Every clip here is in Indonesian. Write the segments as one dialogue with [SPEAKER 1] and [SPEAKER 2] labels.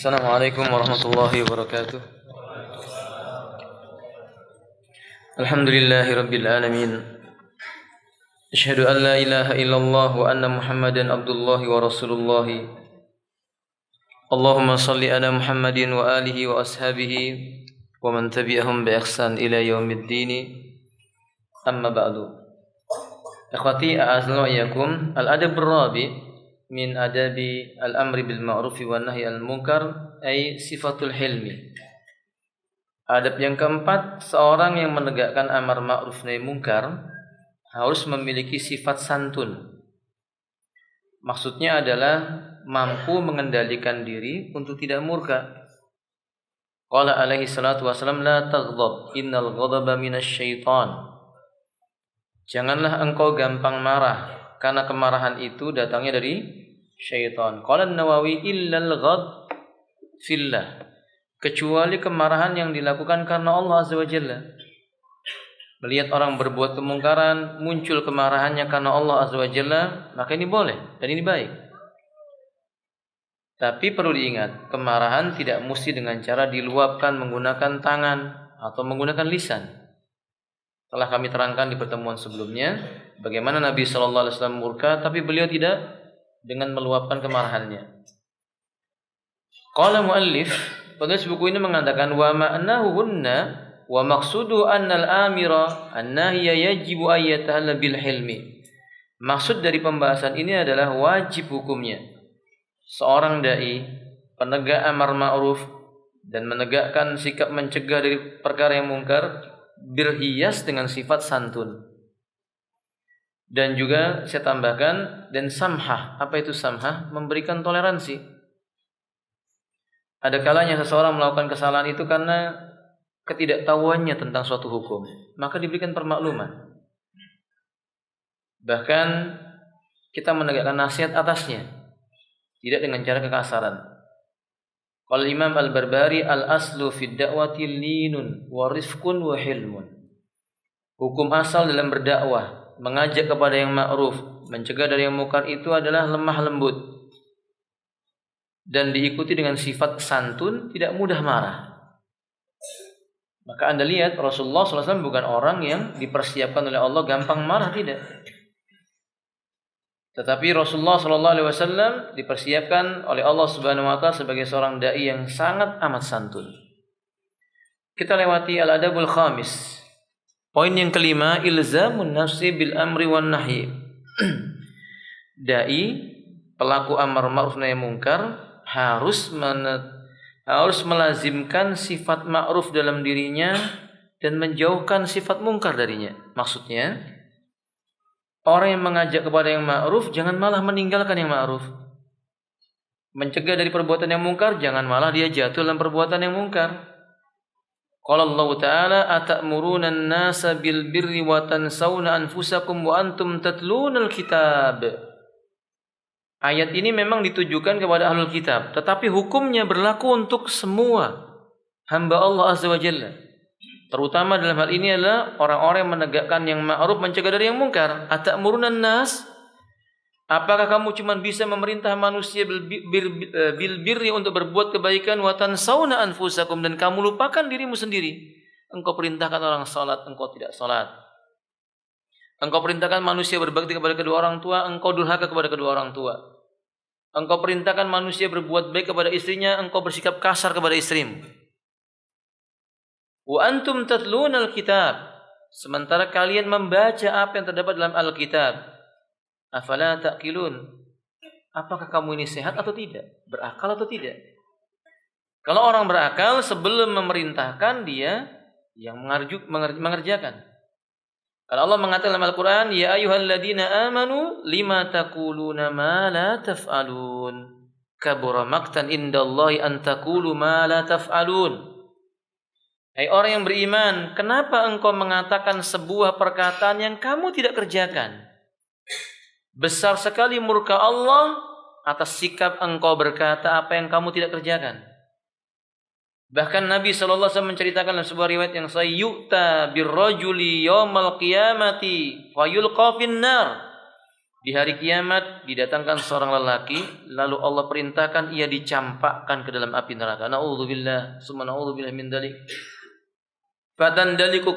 [SPEAKER 1] Assalamualaikum warahmatullahi wabarakatuh. Alhamdulillahi rabbil alamin. Asyhadu an la ilaha illallah wa anna Muhammadan abdullahi wa rasulullah. Allahumma salli ala Muhammadin wa alihi wa ashabihi wa man tabi'ahum bi ihsan ila yaumiddin. Amma ba'du. Ikhwati a'azza wa iyyakum, al-adabur rabi' min adabi al-amri bil ma'ruf wa nahi al-munkar ay sifatul hilmi. Adab yang keempat, seorang yang menegakkan amar ma'ruf nahi munkar harus memiliki sifat santun. Maksudnya adalah mampu mengendalikan diri untuk tidak murka. Qala alaihi salatu wasallam, la taghdab, innal ghadaba minasyaitan. Janganlah engkau gampang marah, karena kemarahan itu datangnya dari syaitan. Qala an-Nawawi, illal ghad fillah, kecuali kemarahan yang dilakukan karena Allah Azza wa Jalla. Melihat orang berbuat kemungkaran, muncul kemarahannya karena Allah Azza wa Jalla, maka ini boleh dan ini baik. Tapi perlu diingat, kemarahan tidak mesti dengan cara diluapkan menggunakan tangan atau menggunakan lisan. Telah kami terangkan di pertemuan sebelumnya bagaimana Nabi sallallahu alaihi wasallam murka tapi beliau tidak dengan meluapkan kemarahannya. Qala muallif, penulis buku ini mengatakan wa ma'nahu hunna wa maqsudu annal amira an-nahiya yajibu ayyatahalla bil hilmi. Maksud dari pembahasan ini adalah wajib hukumnya seorang dai, penegak amar ma'ruf dan menegakkan sikap mencegah dari perkara yang mungkar, berhias dengan sifat santun. Dan juga saya tambahkan, dan samhah. Apa itu samhah? Memberikan toleransi. Ada kalanya seseorang melakukan kesalahan itu karena ketidaktahuannya tentang suatu hukum, maka diberikan permakluman. Bahkan kita menegakkan nasihat atasnya, tidak dengan cara kekasaran. Qala Imam Al-Barbari, al-aslu fid da'wati linun wa rifqun wa hilmun. Hukum asal dalam berdakwah, mengajak kepada yang ma'ruf, mencegah dari yang mungkar itu adalah lemah lembut dan diikuti dengan sifat santun, tidak mudah marah. Maka Anda lihat Rasulullah SAW bukan orang yang dipersiapkan oleh Allah gampang marah, tidak. Tetapi Rasulullah SAW dipersiapkan oleh Allah Subhanahu Wa Taala sebagai seorang dai yang sangat amat santun. Kita lewati al-adabul khamis. Poin yang kelima, ilzamun nafsi bil amri wan nahi. Dai, pelaku amar ma'ruf nahi munkar harus melazimkan sifat ma'ruf dalam dirinya dan menjauhkan sifat munkar darinya. Maksudnya, orang yang mengajak kepada yang ma'ruf jangan malah meninggalkan yang ma'ruf. Mencegah dari perbuatan yang munkar jangan malah dia jatuh dalam perbuatan yang munkar. Qala Allah Ta'ala, atamuruna an-nasa bil birri wa tansawna anfusakum wa antum tatlunal kitab. Ayat ini memang ditujukan kepada ahlul kitab, tetapi hukumnya berlaku untuk semua hamba Allah Azza wa Jalla. Terutama dalam hal ini adalah orang-orang yang menegakkan yang ma'ruf, mencegah dari yang munkar. Atamuruna an-nas, apakah kamu cuma bisa memerintah manusia bil birri untuk berbuat kebaikan, wa tansawna anfusakum, dan kamu lupakan dirimu sendiri. Engkau perintahkan orang salat, engkau tidak salat. Engkau perintahkan manusia berbakti kepada kedua orang tua, engkau durhaka kepada kedua orang tua. Engkau perintahkan manusia berbuat baik kepada istrinya, engkau bersikap kasar kepada istrimu. Wa antum tatlunal kitab, sementara kalian membaca apa yang terdapat dalam Alkitab. Afala ta'qilun, apakah kamu ini sehat atau tidak? Berakal atau tidak? Kalau orang berakal, sebelum memerintahkan dia yang mengerjakan. Kalau Allah mengatakan dalam Al-Quran, ya ayyuhalladzina amanu lima taquluna ma la taf'alun, kabura maqtan indallahi an taqulu ma la taf'alun. Hai orang yang beriman, kenapa engkau mengatakan sebuah perkataan yang kamu tidak kerjakan? Besar sekali murka Allah atas sikap engkau berkata apa yang kamu tidak kerjakan. Bahkan Nabi SAW menceritakan dalam sebuah riwayat yang sahih, yu'ta birrajuli yawmal qiyamati fayulqa finnar. Di hari kiamat didatangkan seorang lelaki, lalu Allah perintahkan ia dicampakkan ke dalam api neraka. Na'udzubillah, summa na'udzubillah min dzalik. Fatandaliku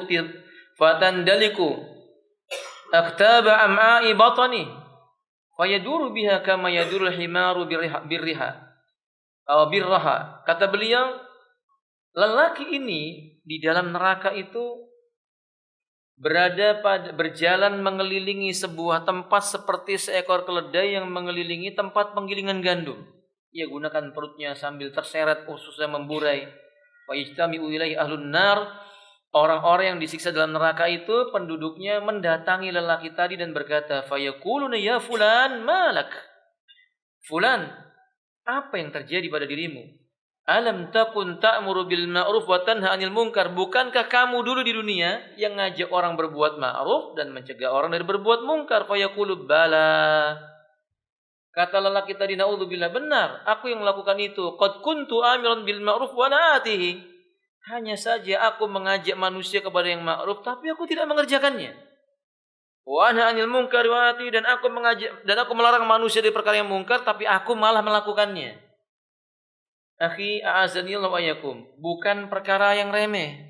[SPEAKER 1] aktaba am'a'i batni fayaduru biha kama yadurul himaru birraha. Kata beliau, lelaki ini di dalam neraka itu berjalan mengelilingi sebuah tempat seperti seekor keledai yang mengelilingi tempat penggilingan gandum. Ia gunakan perutnya sambil terseret, ususnya memburai. Wa yajtami'u ilaihi ahlun nar. Orang-orang yang disiksa dalam neraka itu penduduknya mendatangi lelaki tadi dan berkata, fayaquluna ya fulan malak. Fulan, apa yang terjadi pada dirimu? Alam takun ta'muru bil ma'ruf wa tanha 'anil munkar. Bukankah kamu dulu di dunia yang ngajak orang berbuat ma'ruf dan mencegah orang dari berbuat munkar? Fayaqulu bala. Kata lelaki tadi, naudzubillah, benar, aku yang melakukan itu. Qad kuntu amiran bil ma'ruf wa na'atihi. Hanya saja aku mengajak manusia kepada yang ma'ruf tapi aku tidak mengerjakannya. Wa anha 'anil munkar wa ati, dan aku melarang manusia dari perkara yang mungkar tapi aku malah melakukannya. Akhi, a'azanillahu wa iyyakum, bukan perkara yang remeh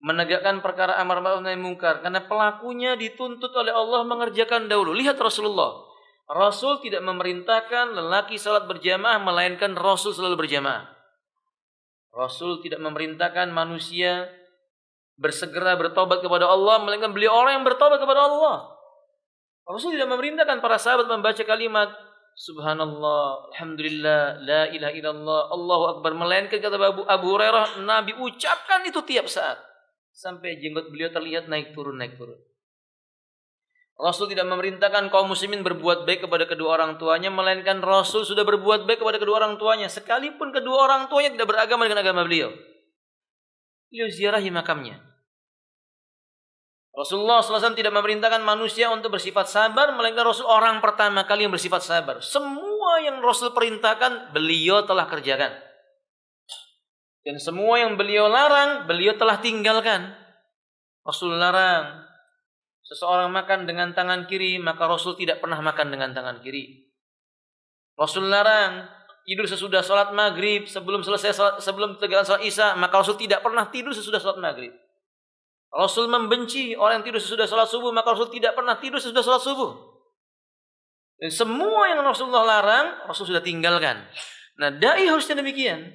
[SPEAKER 1] menegakkan perkara amar ma'ruf nahi munkar, karena pelakunya dituntut oleh Allah mengerjakan dahulu. Lihat Rasulullah. Rasul tidak memerintahkan lelaki salat berjamaah melainkan Rasul selalu berjamaah. Rasul tidak memerintahkan manusia bersegera bertobat kepada Allah melainkan beliau orang yang bertobat kepada Allah. Rasul tidak memerintahkan para sahabat membaca kalimat subhanallah, alhamdulillah, la ilaha illallah, Allahu akbar, melainkan kata Abu Hurairah, Nabi ucapkan itu tiap saat sampai jenggot beliau terlihat naik turun. Rasul tidak memerintahkan kaum muslimin berbuat baik kepada kedua orang tuanya, melainkan Rasul sudah berbuat baik kepada kedua orang tuanya, sekalipun kedua orang tuanya tidak beragama dengan agama beliau. Beliau ziarahi makamnya. Rasulullah SAW tidak memerintahkan manusia untuk bersifat sabar, melainkan Rasul orang pertama kali yang bersifat sabar. Semua yang Rasul perintahkan, beliau telah kerjakan. Dan semua yang beliau larang, beliau telah tinggalkan. Rasul larang seseorang makan dengan tangan kiri, maka Rasul tidak pernah makan dengan tangan kiri. Rasul larang tidur sesudah sholat maghrib, sebelum tegakkan sholat isya, maka Rasul tidak pernah tidur sesudah sholat maghrib. Rasul membenci orang yang tidur sesudah sholat subuh, maka Rasul tidak pernah tidur sesudah sholat subuh. Dan semua yang Rasulullah larang, Rasul sudah tinggalkan. Nah, dai harusnya demikian.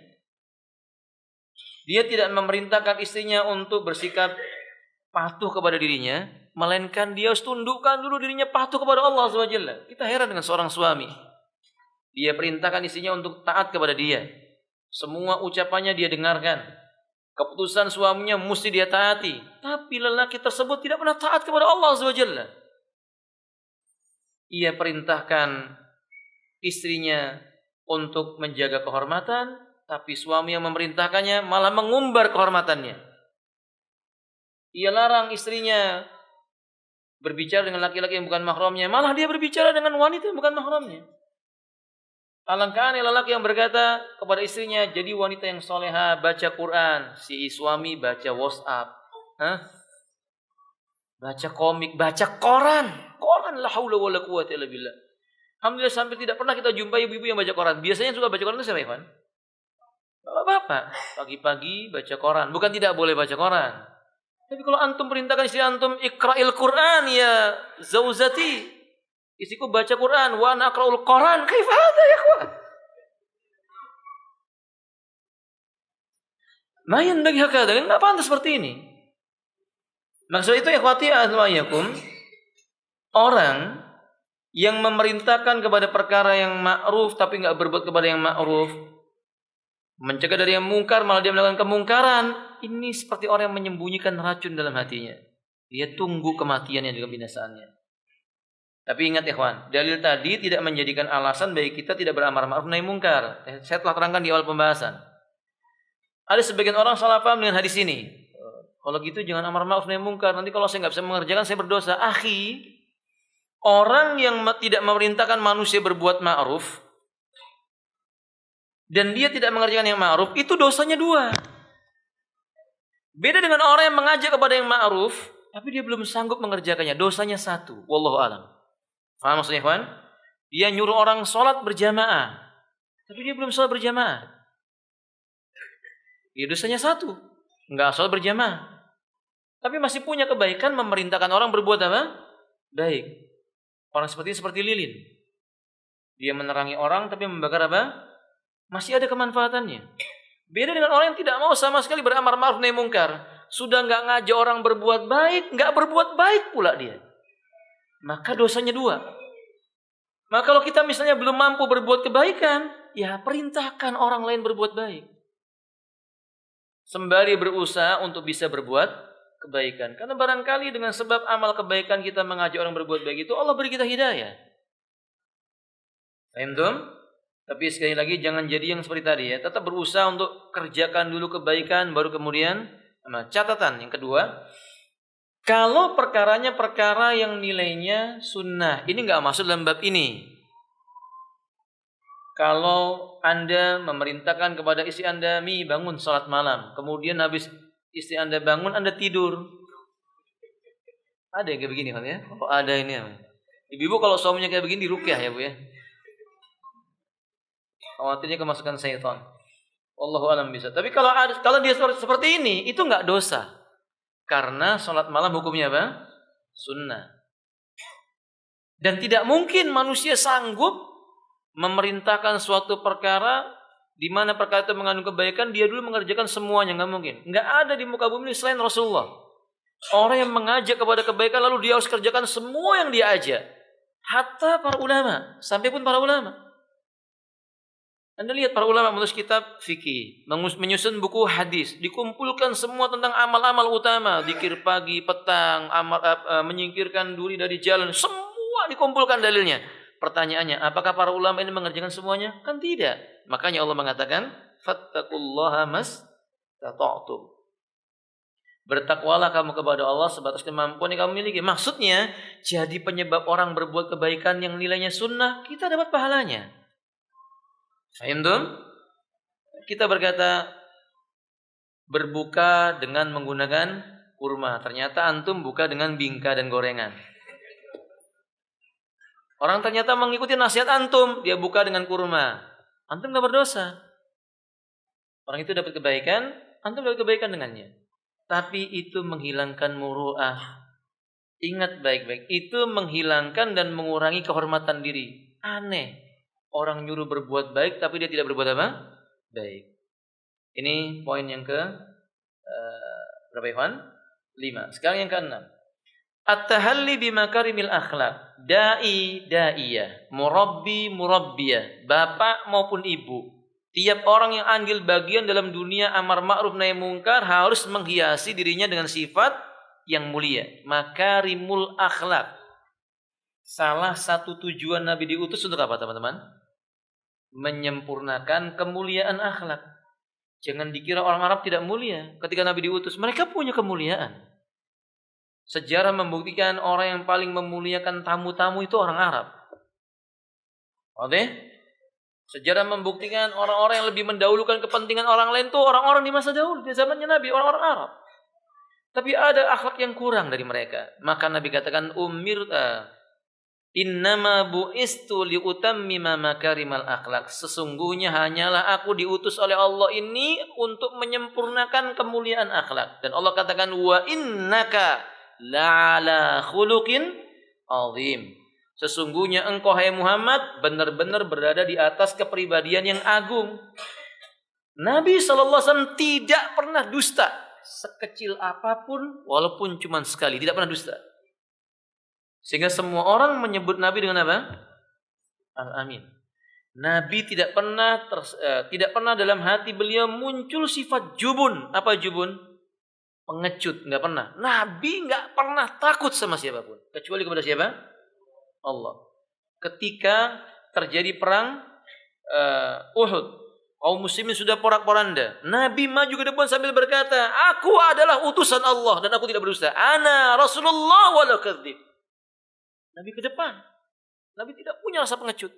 [SPEAKER 1] Dia tidak memerintahkan istrinya untuk bersikap patuh kepada dirinya, melainkan dia harus tundukkan dulu dirinya patuh kepada Allah SWT. Kita heran dengan seorang suami. Dia perintahkan istrinya untuk taat kepada dia. Semua ucapannya dia dengarkan. Keputusan suaminya mesti dia taati. Tapi lelaki tersebut tidak pernah taat kepada Allah SWT. Ia perintahkan istrinya untuk menjaga kehormatan, tapi suami yang memerintahkannya malah mengumbar kehormatannya. Ia larang istrinya berbicara dengan laki-laki yang bukan mahramnya, malah dia berbicara dengan wanita yang bukan mahramnya. Alangkah aneh lelaki yang berkata kepada istrinya, jadi wanita yang soleha, baca Quran. Si suami baca WhatsApp, baca komik, baca koran. La haula wala quwwata illa billah. Alhamdulillah sampai tidak pernah kita jumpai ibu-ibu yang baca koran. Biasanya yang suka baca koran itu siapa, Ivan? Bapak-bapak. Pagi-pagi baca koran. Bukan tidak boleh baca koran. Tapi kalau antum perintahkan istri antum, ikra'il Quran ya zauzati. Istriku baca Quran, wa ana aqra'ul Quran. Kaifa hadza ya ikhwan? Mayan bagi hakada, enggak pantas seperti ini. Maksud itu ikhwati ahluayakum, orang yang memerintahkan kepada perkara yang ma'ruf tapi enggak berbuat kepada yang ma'ruf, mencegah dari yang mungkar malah dia melakukan kemungkaran, ini seperti orang yang menyembunyikan racun dalam hatinya. Dia tunggu kematiannya dan kebinasaannya. Tapi ingat ikhwan, dalil tadi tidak menjadikan alasan bagi kita tidak beramar ma'ruf nahi mungkar. Saya telah terangkan di awal pembahasan. Ada sebagian orang salah paham dengan hadis ini. Kalau gitu jangan amar ma'ruf nahi mungkar. Nanti kalau saya nggak bisa mengerjakan saya berdosa. Akhi, orang yang tidak memerintahkan manusia berbuat ma'ruf dan dia tidak mengerjakan yang ma'ruf, itu dosanya dua. Beda dengan orang yang mengajak kepada yang ma'ruf tapi dia belum sanggup mengerjakannya, dosanya satu. Wallahu a'lam. Paham maksudnya, ikhwan? Dia nyuruh orang sholat berjamaah, tapi dia belum sholat berjamaah. Ya dosanya satu, nggak sholat berjamaah. Tapi masih punya kebaikan memerintahkan orang berbuat apa? Baik. Orang seperti ini seperti lilin. Dia menerangi orang tapi membakar apa? Masih ada kemanfaatannya. Beda dengan orang yang tidak mau sama sekali beramar ma'ruf nahi mungkar. Sudah nggak ngajak orang berbuat baik, nggak berbuat baik pula dia. Maka dosanya dua. Maka kalau kita misalnya belum mampu berbuat kebaikan, ya perintahkan orang lain berbuat baik. Sembari berusaha untuk bisa berbuat kebaikan. Karena barangkali dengan sebab amal kebaikan kita mengajak orang berbuat baik itu, Allah beri kita hidayah. Paham? Tapi sekali lagi jangan jadi yang seperti tadi ya. Tetap berusaha untuk kerjakan dulu kebaikan, baru kemudian. Nah, catatan yang kedua, kalau perkaranya perkara yang nilainya sunnah, ini nggak masuk dalam bab ini. Kalau Anda memerintahkan kepada istri Anda, bangun salat malam, kemudian habis istri Anda bangun, Anda tidur. Ada yang kayak begini kan ya? Oh, ada ini. Ibu-ibu kalau suaminya kayak begini diruqyah ya, Bu ya. Khawatirnya kemasukan syaitan. Wallahu a'lam bishawab. Tapi kalau dia seperti ini, itu enggak dosa. Karena salat malam hukumnya apa? Sunnah. Dan tidak mungkin manusia sanggup memerintahkan suatu perkara di mana perkara itu mengandung kebaikan, dia dulu mengerjakan semuanya, enggak mungkin. Enggak ada di muka bumi selain Rasulullah. Orang yang mengajak kepada kebaikan lalu dia harus kerjakan semua yang dia ajak. Hatta para ulama, sampai pun para ulama. Anda lihat para ulama menulis kitab fikih, menyusun buku hadis, dikumpulkan semua tentang amal-amal utama, zikir pagi, petang, menyingkirkan duri dari jalan, semua dikumpulkan dalilnya. Pertanyaannya, apakah para ulama ini mengerjakan semuanya? Kan tidak. Makanya Allah mengatakan, fattaqullaha mastata'tum. Bertakwalah kamu kepada Allah sebatas kemampuan yang kamu miliki. Maksudnya, jadi penyebab orang berbuat kebaikan yang nilainya sunnah, kita dapat pahalanya. Fahim tuh? Kita berkata berbuka dengan menggunakan kurma. Ternyata antum buka dengan bingka dan gorengan. Orang ternyata mengikuti nasihat antum, dia buka dengan kurma. Antum gak berdosa. Orang itu dapat kebaikan, antum dapat kebaikan dengannya. Tapi itu menghilangkan muru'ah. Ingat baik-baik, itu menghilangkan dan mengurangi kehormatan diri. Aneh. Orang nyuruh berbuat baik tapi dia tidak berbuat apa? Baik. Ini poin yang ke berapa Ikhwan? 5. Sekarang yang ke-6. At-tahalli bimakarimil akhlak. Da'iyah, murabbi murabbiyah, bapak maupun ibu. Tiap orang yang ambil bagian dalam dunia amar ma'ruf nahi mungkar harus menghiasi dirinya dengan sifat yang mulia, makarimul akhlak. Salah satu tujuan Nabi diutus untuk apa, teman-teman? Menyempurnakan kemuliaan akhlak. Jangan dikira orang Arab tidak mulia ketika Nabi diutus. Mereka punya kemuliaan. Sejarah membuktikan orang yang paling memuliakan tamu-tamu itu orang Arab. Oke? Sejarah membuktikan orang-orang yang lebih mendahulukan kepentingan orang lain itu orang-orang di masa dahulu, di zamannya Nabi, orang-orang Arab. Tapi ada akhlak yang kurang dari mereka. Maka Nabi katakan innama bu'istu liutammima makarimal akhlak. Sesungguhnya hanyalah aku diutus oleh Allah ini untuk menyempurnakan kemuliaan akhlak. Dan Allah katakan wa innaka la'ala khuluqin azim. Sesungguhnya engkau hai Muhammad benar-benar berada di atas kepribadian yang agung. Nabi SAW tidak pernah dusta sekecil apapun walaupun cuma sekali, tidak pernah dusta. Sehingga semua orang menyebut Nabi dengan apa? Al-Amin. Nabi tidak pernah dalam hati beliau muncul sifat jubun. Apa jubun? Pengecut, enggak pernah. Nabi enggak pernah takut sama siapapun kecuali kepada siapa? Allah. Ketika terjadi perang Uhud, kaum muslimin sudah porak-poranda. Nabi maju ke depan sambil berkata, "Aku adalah utusan Allah dan aku tidak berdusta. Ana Rasulullah wa la kadzib." Nabi ke depan. Nabi tidak punya rasa pengecut.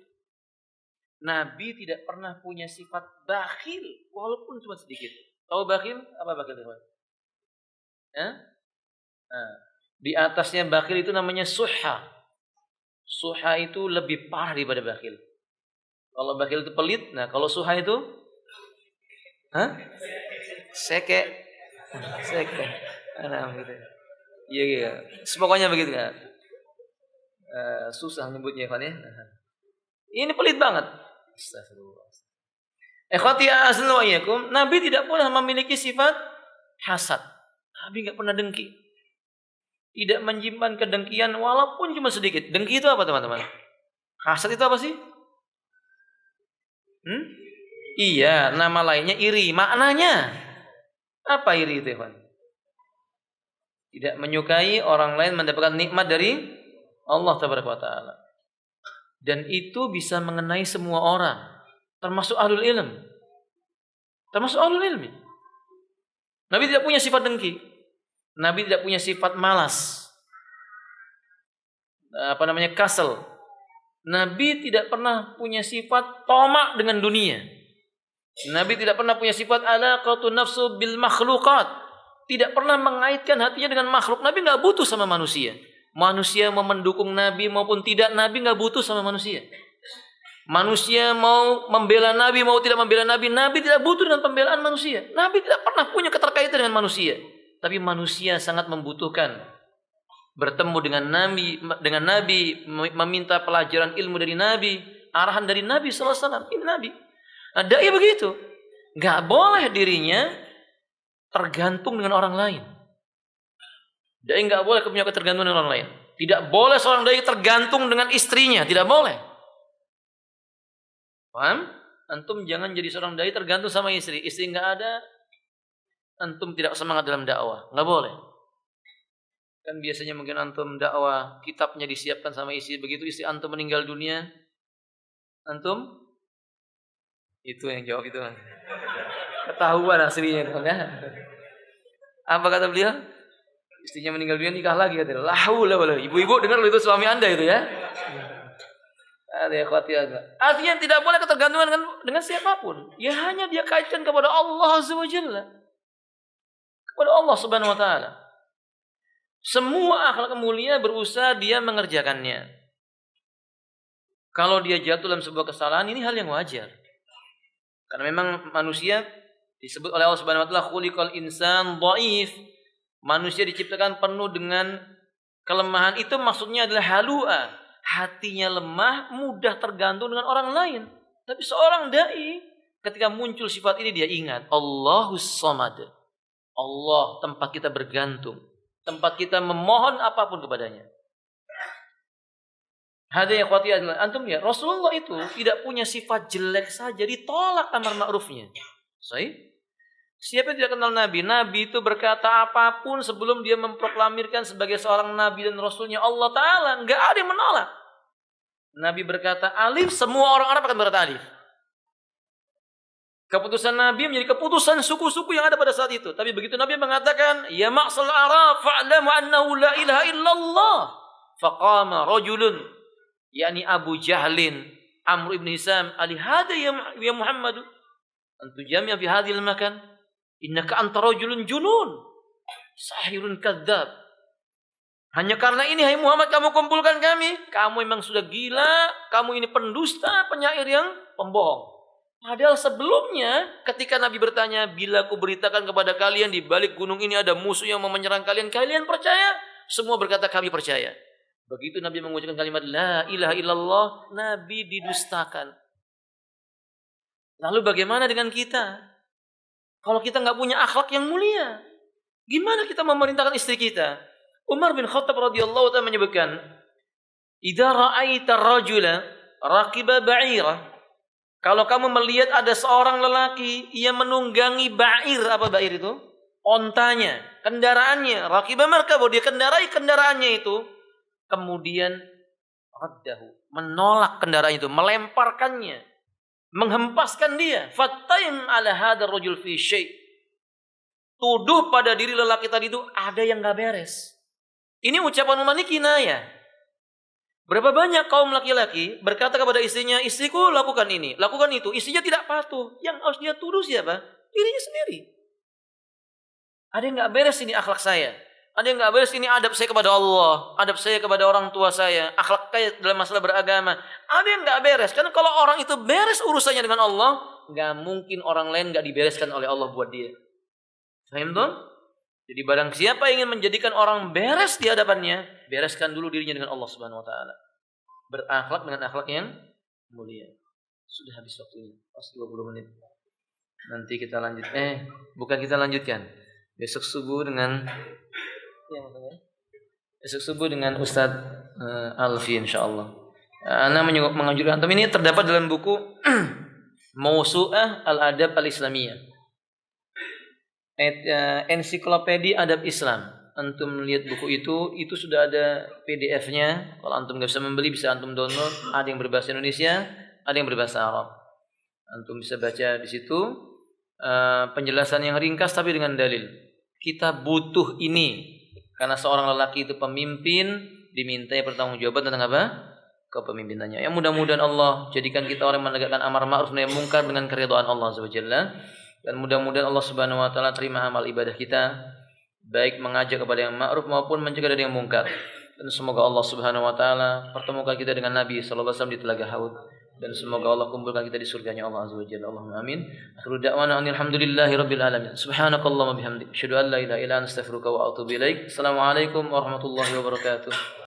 [SPEAKER 1] Nabi tidak pernah punya sifat bakhil walaupun cuma sedikit. Tahu bakhil? Apa bakhil, teman? Di atasnya bakhil itu namanya suhha. Suha itu lebih parah daripada bakhil. Kalau bakhil itu pelit, nah kalau suha itu seke. Seke. Nah, gitu. Iya, iya. Pokoknya begitu kan. Susah nyebutnya kan ya. Ini pelit banget. Astagfirullah. Ikhwati a'azzani wa iyyakum, Nabi tidak pernah memiliki sifat hasad. Nabi enggak pernah dengki. Tidak menyimpan kedengkian walaupun cuma sedikit. Dengki itu apa, teman-teman? Hasad itu apa sih? Iya, nama lainnya iri. Maknanya apa iri itu, Ikhwan? Tidak menyukai orang lain mendapatkan nikmat dari Allah Tabaraka wa Ta'ala. Dan itu bisa mengenai semua orang, termasuk ahlul ilm. Termasuk ahlul ilmi. Nabi tidak punya sifat dengki. Nabi tidak punya sifat malas. Kasal. Nabi tidak pernah punya sifat tamak dengan dunia. Nabi tidak pernah punya sifat alaqatu nafsu bil makhluqat. Tidak pernah mengaitkan hatinya dengan makhluk. Nabi enggak butuh sama manusia. Manusia mau mendukung Nabi maupun tidak, Nabi enggak butuh sama manusia. Manusia mau membela Nabi mau tidak membela Nabi, Nabi tidak butuh dengan pembelaan manusia. Nabi tidak pernah punya keterkaitan dengan manusia. Tapi manusia sangat membutuhkan bertemu dengan Nabi, meminta pelajaran ilmu dari Nabi, arahan dari Nabi sallallahu alaihi wasallam. Ini Nabi. Nah, dai begitu. Enggak boleh dirinya tergantung dengan orang lain. Dai enggak boleh punya ketergantungan dengan orang lain. Tidak boleh seorang dai tergantung dengan istrinya, tidak boleh. Paham? Antum jangan jadi seorang dai tergantung sama istri. Istri enggak ada, antum tidak semangat dalam dakwah. Enggak boleh. Kan biasanya mungkin antum dakwah, kitabnya disiapkan sama istri, begitu istri antum meninggal dunia, antum itu yang jawab itu. Ketahuan aslinya kan ya. Apa kata beliau? Istrinya meninggal dunia nikah lagi katanya. La haula wala. Ibu-ibu dengar itu suami Anda itu ya. Artinya tidak boleh ketergantungan dengan siapapun. Ya hanya dia kaitkan kepada Allah Azza wa Jalla. Kepada Allah Subhanahu wa taala. Semua akhlak mulia berusaha dia mengerjakannya. Kalau dia jatuh dalam sebuah kesalahan, ini hal yang wajar. Karena memang manusia disebut oleh Allah Subhanahu wa taala khuliqal insan dhaif. Manusia diciptakan penuh dengan kelemahan. Itu maksudnya adalah halua. Hatinya lemah, mudah tergantung dengan orang lain. Tapi seorang dai ketika muncul sifat ini dia ingat Allahus Samad. Allah tempat kita bergantung, tempat kita memohon apapun kepadanya. Hadiah ikhwati antum ya, Rasulullah itu tidak punya sifat jelek saja ditolak amar ma'rufnya. Sahih? Siapa yang tidak kenal Nabi? Nabi itu berkata apapun sebelum dia memproklamirkan sebagai seorang Nabi dan Rasulnya Allah Ta'ala. Enggak ada yang menolak. Nabi berkata alif, semua orang Arab akan berkata alif. Keputusan Nabi menjadi keputusan suku-suku yang ada pada saat itu. Tapi begitu Nabi mengatakan, ya ma'sal Arab fa'lamu annahu la ilaha illallah. Faqama rajulun, yakni Abu Jahlin, Amr ibn Hisam, alihada ya Muhammadu. Antu jami'a fi hadhil makan. Innaka anta rajulun junun. Sahirun kadzdzab. Hanya karena ini hai Muhammad kamu kumpulkan kami. Kamu memang sudah gila. Kamu ini pendusta, penyair yang pembohong. Padahal sebelumnya ketika Nabi bertanya, bila aku beritakan kepada kalian di balik gunung ini ada musuh yang mau menyerang kalian, kalian percaya? Semua berkata kami percaya. Begitu Nabi mengucapkan kalimat la ilaha illallah, Nabi didustakan. Lalu bagaimana dengan kita? Kalau kita nggak punya akhlak yang mulia, gimana kita memerintahkan istri kita? Umar bin Khattab radhiyallahu ta'ala menyebutkan, "Idza ra'aita rajula raqiba ba'ira." Kalau kamu melihat ada seorang lelaki yang menunggangi ba'ir, apa ba'ir itu? Ontanya, kendaraannya, raqiba markabu, dia kendarai kendaraannya itu, kemudian raddahu, menolak kendaraan itu, melemparkannya, menghempaskan dia. Fattaim ala hadzal rajul fi syai'. Tuduh pada diri lelaki tadi itu ada yang enggak beres. Ini ucapan Umar ini kinayah. Berapa banyak kaum laki-laki berkata kepada istrinya, istriku lakukan ini, lakukan itu. Istrinya tidak patuh. Yang harus dia tuduh siapa? Dirinya sendiri. Ada yang enggak beres ini akhlak saya. Ada yang nggak beres, ini adab saya kepada Allah, adab saya kepada orang tua saya, akhlak saya dalam masalah beragama. Ada yang nggak beres. Karena kalau orang itu beres urusannya dengan Allah, nggak mungkin orang lain nggak dibereskan oleh Allah buat dia. Paham tuh? Jadi barang siapa ingin menjadikan orang beres di hadapannya, bereskan dulu dirinya dengan Allah Subhanahu wa taala. Berakhlak dengan akhlak yang mulia. Sudah habis waktunya, pas 20 menit. Nanti kita lanjut. Bukan kita lanjutkan. Besok subuh dengan Ustadz Alfi insyaallah. Ana menganjurkan antum, ini terdapat dalam buku Mausu'ah Al-Adab Al-Islamiyah. Ensiklopedia Adab Islam. Antum lihat buku itu sudah ada PDF-nya. Kalau antum enggak bisa membeli, bisa antum download. Ada yang berbahasa Indonesia, ada yang berbahasa Arab. Antum bisa baca di situ penjelasan yang ringkas tapi dengan dalil. Kita butuh ini. Karena seorang lelaki itu pemimpin, dimintai pertanggungjawaban tentang apa? Kepemimpinannya. Yang mudah-mudahan Allah jadikan kita orang yang menegakkan amar ma'ruf nahi munkar dengan keridhaan Allah Subhanahu wa taala. Dan mudah-mudahan Allah Subhanahu wa taala terima amal ibadah kita, baik mengajak kepada yang ma'ruf maupun mencegah dari yang munkar. Dan semoga Allah Subhanahu wa taala pertemukan kita dengan Nabi sallallahu alaihi wasallam di Telaga Haud. Dan semoga Allah kumpulkan kita di surganya Allah Azza wa Jalla. Allahumma amin. Akhiru da'wana alhamdulillahi rabbil alamin. Subhanakallahumma bihamdik, asyhadu an la ilaha illa anta astaghfiruka wa atubu ilaik. Assalamualaikum warahmatullahi wabarakatuh.